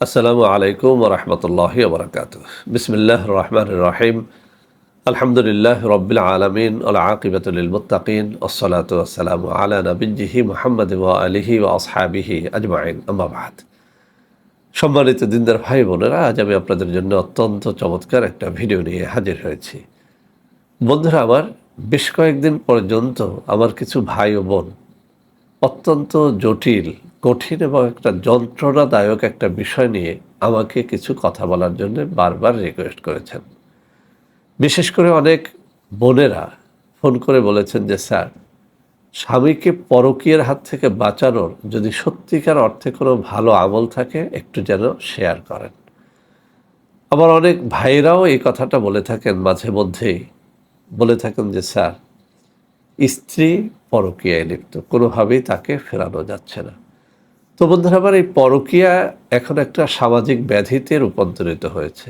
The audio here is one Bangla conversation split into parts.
আসসালামু আলাইকুম ওয়া রাহমাতুল্লাহি ওয়া বারাকাতুহু। বিসমিল্লাহির রহমানির রহিম। আলহামদুলিল্লাহি রাব্বিল আলামিন ওয়াল আকিবাতু লিল মুত্তাকিন ওয়াসসালাতু ওয়াসসালামু আলা নাবিয়্যিহি মুহাম্মাদিন ওয়া আলিহি ওয়া আসহাবিহি আজমাইন। আম্মা বা'দ। সম্মানিত দিনদার ভাই বোনেরা, আজ আমি আপনাদের জন্য অত্যন্ত চমৎকার একটা ভিডিও নিয়ে হাজির হয়েছি। বন্ধুরা আমার, বেশ কয়েকদিন পর্যন্ত আমার কিছু ভাই ও বোন অত্যন্ত জটিল, কঠিন এবং একটা যন্ত্রণাদায়ক একটা বিষয় নিয়ে আমাকে কিছু কথা বলার জন্য বারবার রিকোয়েস্ট করেছেন। বিশেষ করে অনেক বোনেরা ফোন করে বলেছেন যে, স্যার, স্বামীকে পরকীয়ার হাত থেকে বাঁচানোর যদি সত্যিকার অর্থে কোনো ভালো আমল থাকে একটু যেন শেয়ার করেন। আবার অনেক ভাইরাও এই কথাটা বলে থাকেন, মাঝে মধ্যেই বলে থাকেন যে, স্যার, স্ত্রী পরকীয়ায় লিপ্ত, কোনোভাবেই তাকে ফেরানো যাচ্ছে না। তো বন্ধুরা আমার, এই পরকীয়া এখন একটা সামাজিক ব্যাধিতে রূপান্তরিত হয়েছে।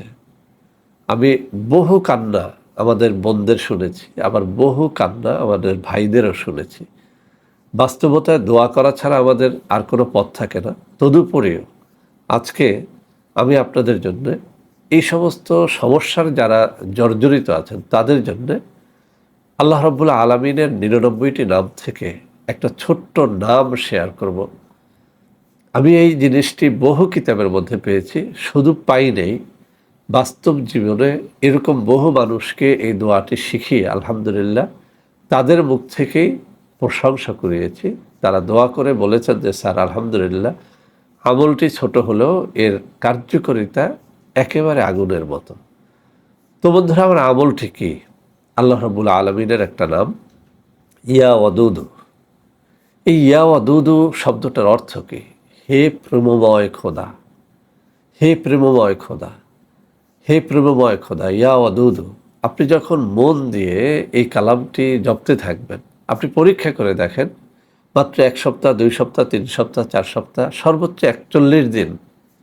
আমি বহু কান্না আমাদের বোনদের শুনেছি, আবার বহু কান্না আমাদের ভাইদেরও শুনেছি। বাস্তবতায় দোয়া করা ছাড়া আমাদের আর কোনো পথ থাকে না। তদুপরিও আজকে আমি আপনাদের জন্য এই সমস্ত সমস্যার যারা জর্জরিত আছেন তাদের জন্য আল্লাহ রাব্বুল আলামিনের ৯৯টি নাম থেকে একটা ছোট্ট নাম শেয়ার করব। আমি এই জিনিসটি বহু কিতাবের মধ্যে পেয়েছি, শুধু পাই নেই, বাস্তব জীবনে এরকম বহু মানুষকে এই দোয়াটি শিখিয়ে আলহামদুলিল্লাহ তাদের মুখ থেকেই প্রশংসা করিয়েছি। তারা দোয়া করে বলেছেন যে, স্যার, আলহামদুলিল্লাহ, আমলটি ছোট হলেও এর কার্যকারিতা একেবারে আগুনের মতো। তো বন্ধুরা আমার, আমলটি কি? আল্লাহ রাব্বুল আলামিনের একটা নাম, ইয়া ওয়াদুদু। এই ইয়া ওয়াদুদু শব্দটার অর্থ কি? হে প্রেমময় খোদা, হে প্রেমময় খোদা, হে প্রেমময় খোদা, ইয়া ওয়াদুদু। আপনি যখন মন দিয়ে এই কালামটি জপতে থাকবেন, আপনি পরীক্ষা করে দেখেন, মাত্র ১ সপ্তাহ, ২ সপ্তাহ, ৩ সপ্তাহ, ৪ সপ্তাহ, সর্বোচ্চ ৪১ দিন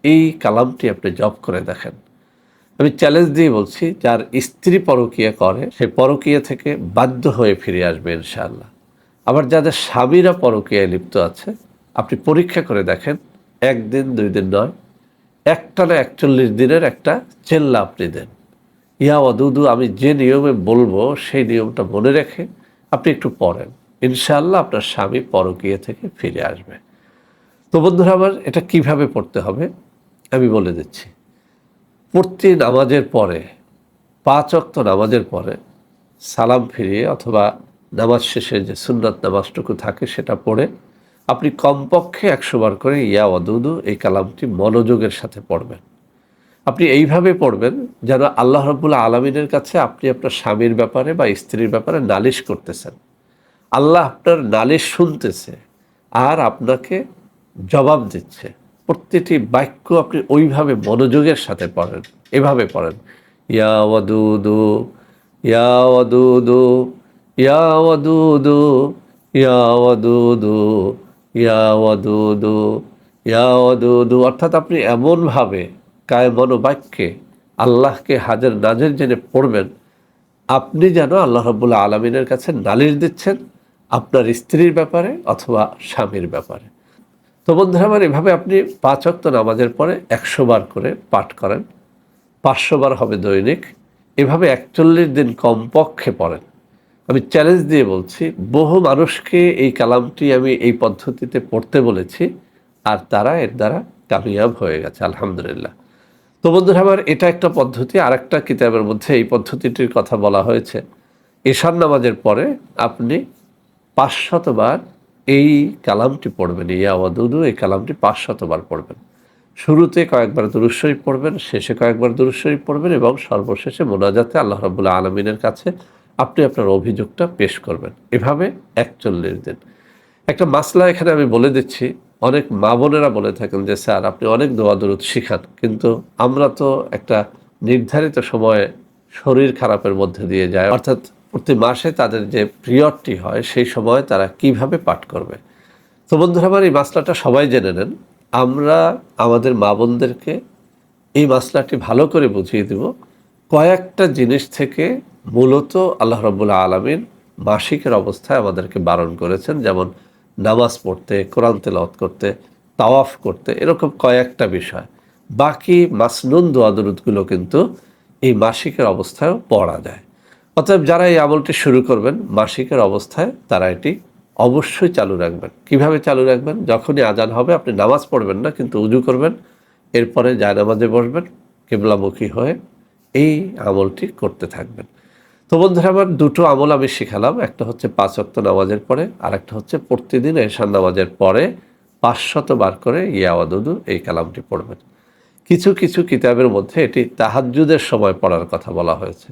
এই কালামটি আপনি জপ করে দেখেন। আমি চ্যালেঞ্জ দিয়ে বলছি, যার স্ত্রী পরকীয়া করে সে পরকীয়া থেকে বাধ্য হয়ে ফিরে আসবে ইনশাআল্লাহ। আবার যাদের স্বামীরা পরকীয়ায় লিপ্ত আছে, আপনি পরীক্ষা করে দেখেন, ১ দিন ২ দিন নয়, একটানা ৪১ দিনের একটা চেল্লা আপনি দেন। ইয়া ওয়াদুদু, আমি যে নিয়মে বলবো সেই নিয়মটা মনে রেখে আপনি একটু পড়েন, ইনশাআল্লাহ আপনার স্বামী পরকীয়া থেকে ফিরে আসবে। তো বন্ধুরা আমার, এটা কিভাবে পড়তে হবে আমি বলে দিচ্ছি। প্রতি নামাজের পরে, ৫ ওয়াক্ত নামাজের পরে সালাম ফিরিয়ে অথবা নামাজ শেষে যে সুন্নাত নামাজটুকু থাকে সেটা পড়ে আপনি কমপক্ষে ১০০ বার করে ইয়া ওয়াদুদু এই কালামটি মনোযোগের সাথে পড়বেন। আপনি এইভাবে পড়বেন যেন আল্লাহ রাব্বুল আলামিনের কাছে আপনি আপনার স্বামীর ব্যাপারে বা স্ত্রীর ব্যাপারে নালিশ করতেছেন। আল্লাহ আপনার নালিশ শুনতেছে আর আপনাকে জবাব দিচ্ছে। প্রত্যেকটি বাক্য আপনি ওইভাবে মনোযোগের সাথে পড়েন, এভাবে পড়েন, ইয়া ওয়াদুদু, ইয়া ওয়াদুদু, ইয়া ওয়াদুদু, ইয়া ওয়াদুদু, ইয়া ওয়াদুদু, ইয়া ওয়াদুদু। অর্থাৎ আপনি এমনভাবে কায় মনোবাক্যে আল্লাহকে হাজার নাজের জেনে পড়বেন, আপনি যেন আল্লাহ রাব্বুল আলামিনের কাছে নালিশ দিচ্ছেন আপনার স্ত্রীর ব্যাপারে অথবা স্বামীর ব্যাপারে। তো বন্ধুরা আমার, এভাবে আপনি ৫ ওয়াক্ত নামাজের পরে ১০০ বার করে পাঠ করেন, ৫০০ বার হবে দৈনিক। এভাবে ৪১ দিন কমপক্ষে পড়েন। আমি চ্যালেঞ্জ দিয়ে বলছি, বহু মানুষকে এই কালামটি আমি এই পদ্ধতিতে পড়তে বলেছি আর তারা এর দ্বারা কামিয়াব হয়ে গেছে আলহামদুলিল্লাহ। তো বন্ধুরা আমার, এটা একটা পদ্ধতি। আরেকটা কিতাবের মধ্যে এই পদ্ধতিটির কথা বলা হয়েছে। এশার নামাজের পরে আপনি ৫০০ বার এই কালামটি পড়বেন, ইয়া ওয়াদুদু এই কালামটি ৫০০ বার পড়বেন। শুরুতে কয়েকবার দুরূদ শরীফ পড়বেন, শেষে কয়েকবার দুরূদ শরীফ পড়বেন এবং সর্বশেষে মোনাজাতে আল্লাহ রাব্বুল আলামিনের কাছে আপনি আপনার অভিযোগটা পেশ করবেন। এভাবে ৪১ দিন। একটা মাসলা এখানে আমি বলে দিচ্ছি, অনেক মা বোনেরা বলে থাকেন যে, স্যার, আপনি অনেক দোয়া দরুদ শিখান, কিন্তু আমরা তো একটা নির্ধারিত সময়ে শরীর খারাপের মধ্যে দিয়ে যায়, অর্থাৎ প্রতি মাসে তাদের যে পিরিয়ডটি হয় সেই সময় তারা কিভাবে পাঠ করবে। তো বন্ধুরা আমার, এই মাসলাটা সবাই জেনে নেন। আমরা আমাদের মা বোনদেরকে এই মাসলাটি ভালো করে বুঝিয়ে দেব। কয়েকটা জিনিস থেকে মূলত আল্লাহ রাব্বুল আলামিন মাসিকের অবস্থায় আমাদেরকে বারণ করেছেন, যেমন নামাজ পড়তে, কোরআন তেলাওয়াত করতে, তাওয়াফ করতে, এরকম কয়েকটা বিষয়। বাকি মাসনুন দোয়া দরুদগুলো কিন্তু এই মাসিকের অবস্থায়ও পড়া যায়। অতএব যারা এই আমলটি শুরু করবেন মাসিকের অবস্থায় তারা এটি অবশ্যই চালু রাখবেন। কিভাবে চালু রাখবেন? যখনই আজান হবে আপনি নামাজ পড়বেন না, কিন্তু উজু করবেন, এরপরে জায়নামাজে বসবেন, কিবলামুখী হয়ে এই আমলটি করতে থাকবেন। তো বন্ধুরা আমার দুটো আমল আমি শিখালাম, একটা হচ্ছে 5 ওয়াক্ত নামাজের পরে, আর একটা হচ্ছে প্রতিদিন এশার নামাজের পরে 500 বার করে ইয়া ওয়াদুদু এই কালামটি পড়বেন। কিছু কিছু কিতাবের মধ্যে এটি তাহাজ্জুদের সময় পড়ার কথা বলা হয়েছে।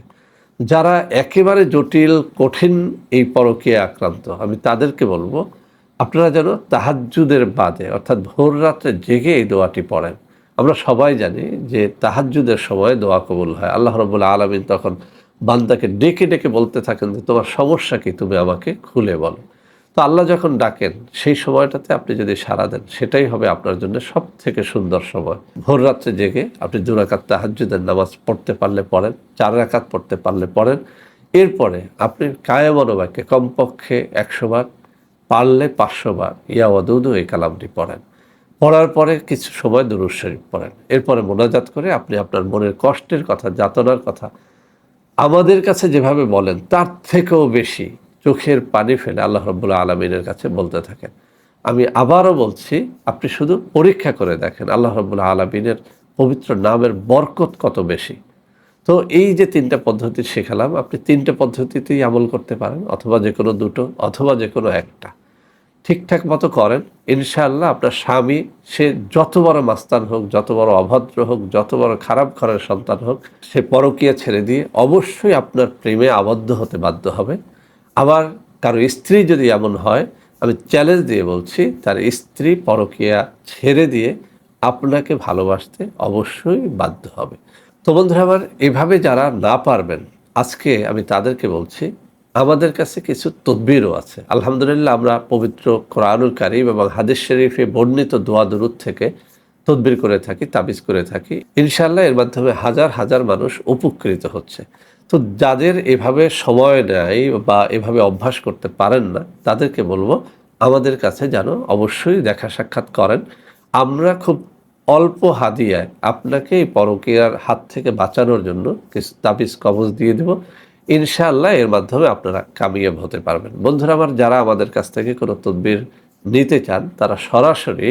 যারা একেবারে জটিল কঠিন এই পরকীয়া আক্রান্ত, আমি তাদেরকে বলবো আপনারা যেন তাহাজ্জুদের বাদে অর্থাৎ ভোর রাত্রে জেগে এই দোয়াটি পড়েন। আমরা সবাই জানি যে তাহাজ্জুদের সময় দোয়া কবুল হয়। আল্লাহ রাব্বুল আলামিন তখন বান্দাকে ডেকে ডেকে বলতে থাকেন যে তোমার সমস্যা কি, তুমি আমাকে খুলে বলো। তো আল্লাহ যখন ডাকেন সেই সময়টাতে আপনি যদি সাড়া দেন সেটাই হবে আপনার জন্য সব থেকে সুন্দর সময়। ভোর রাত্রে জেগে আপনি 2 রাকাত তাহাজ্জুদের নামাজ পড়তে পারলে পড়েন, 4 রাকাত পড়তে পারলে পড়েন। এরপরে আপনি কায়ামনোবাক্যে কমপক্ষে 100 বার, পারলে 500 বার ইয়া ওয়াদুদু এই কালামটি পড়েন। পড়ার পরে কিছু সময় দুরূদ শরীফ পড়েন। এরপরে মোনাজাত করে আপনি আপনার মনের কষ্টের কথা, যাতনার কথা আমাদের কাছে যেভাবে বলেন তার থেকেও বেশি চোখের পানি ফেলে আল্লাহ রাব্বুল আলামিনের কাছে বলতে থাকেন। আমি আবারও বলছি, আপনি শুধু পরীক্ষা করে দেখেন আল্লাহ রাব্বুল আলামিনের পবিত্র নামের বরকত কত বেশি। তো এই যে 3টা পদ্ধতি শেখালাম, আপনি 3টে পদ্ধতিতেই আমল করতে পারেন, অথবা যে কোনো দুটো, অথবা যে কোনো একটা ঠিকঠাক মতো করেন। ইনশাআল্লাহ আপনার স্বামী সে যত বড় মাস্তান হোক, যত বড় অভদ্র হোক, যত বড় খারাপ ঘরের সন্তান হোক, সে পরকীয়া ছেড়ে দিয়ে অবশ্যই আপনার প্রেমে আবদ্ধ হতে বাধ্য হবে। আবার কারো স্ত্রী যদি এমন হয়, আমি চ্যালেঞ্জ দিয়ে বলছি, তার স্ত্রী পরকীয়া ছেড়ে দিয়ে আপনাকে ভালোবাসতে অবশ্যই বাধ্য হবে। তো বন্ধুরা আমার, এভাবে যারা না পারবেন আজকে আমি তাদেরকে বলছি আমাদের কাছে কিছু তদবিরও আছে। আলহামদুলিল্লাহ আমরা পবিত্র কোরআনুল কারীম এবং হাদিস শরীফে বর্ণিত দোয়া দরুদ থেকে তদবির করে থাকি, তাবিজ করে থাকি। ইনশাআল্লাহ এর মাধ্যমে হাজার হাজার মানুষ উপকৃত হচ্ছে। তো যাদের এভাবে সময় নেই বা এভাবে অভ্যাস করতে পারেন না, তাদেরকে বলবো আমাদের কাছে যেন অবশ্যই দেখা সাক্ষাৎ করেন। আমরা খুব অল্প হাদিয়ায় আপনাকে এই পরকীয়ার হাত থেকে বাঁচানোর জন্য কিছু তাবিজ কবজ দিয়ে দেব। ইনশাআল্লাহ এর মাধ্যমে আপনারা কামিয়াব হতে পারবেন। বন্ধুরা আমার, যারা আমাদের কাছ থেকে কোনো তদবির নিতে চান তারা সরাসরি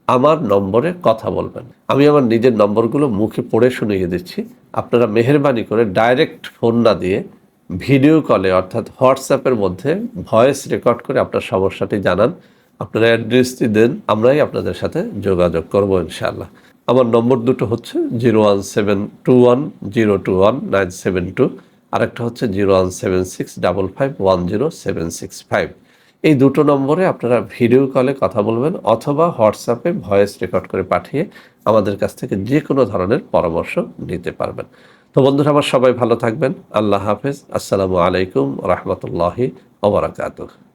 আমার নম্বরে কথা বলবেন। আমি আমার নিজের নম্বরগুলো মুখে পড়ে শুনিয়ে দিচ্ছি। আপনারা মেহেরবানি করে ডাইরেক্ট ফোন না দিয়ে ভিডিও কলে অর্থাৎ হোয়াটসঅ্যাপের মধ্যে ভয়েস রেকর্ড করে আপনার সমস্যাটি জানান, আপনারা অ্যাড্রেসটি দেন, আমরাই আপনাদের সাথে যোগাযোগ করব ইনশাআল্লাহ। আমার নম্বর দুটো হচ্ছে 01721021972, আরেকটা হচ্ছে 01765510765। এই দুটো নম্বরে আপনারা ভিডিও কলে কথা বলবেন অথবা হোয়াটসঅ্যাপে ভয়েস রেকর্ড করে পাঠিয়ে আমাদের কাছ থেকে যে কোনো ধরনের পরামর্শ নিতে পারবেন। তো বন্ধুরা আমার, সবাই ভালো থাকবেন। আল্লাহ হাফেজ। আসসালামু আলাইকুম রহমতুল্লাহি ওয়া বারাকাতুহু।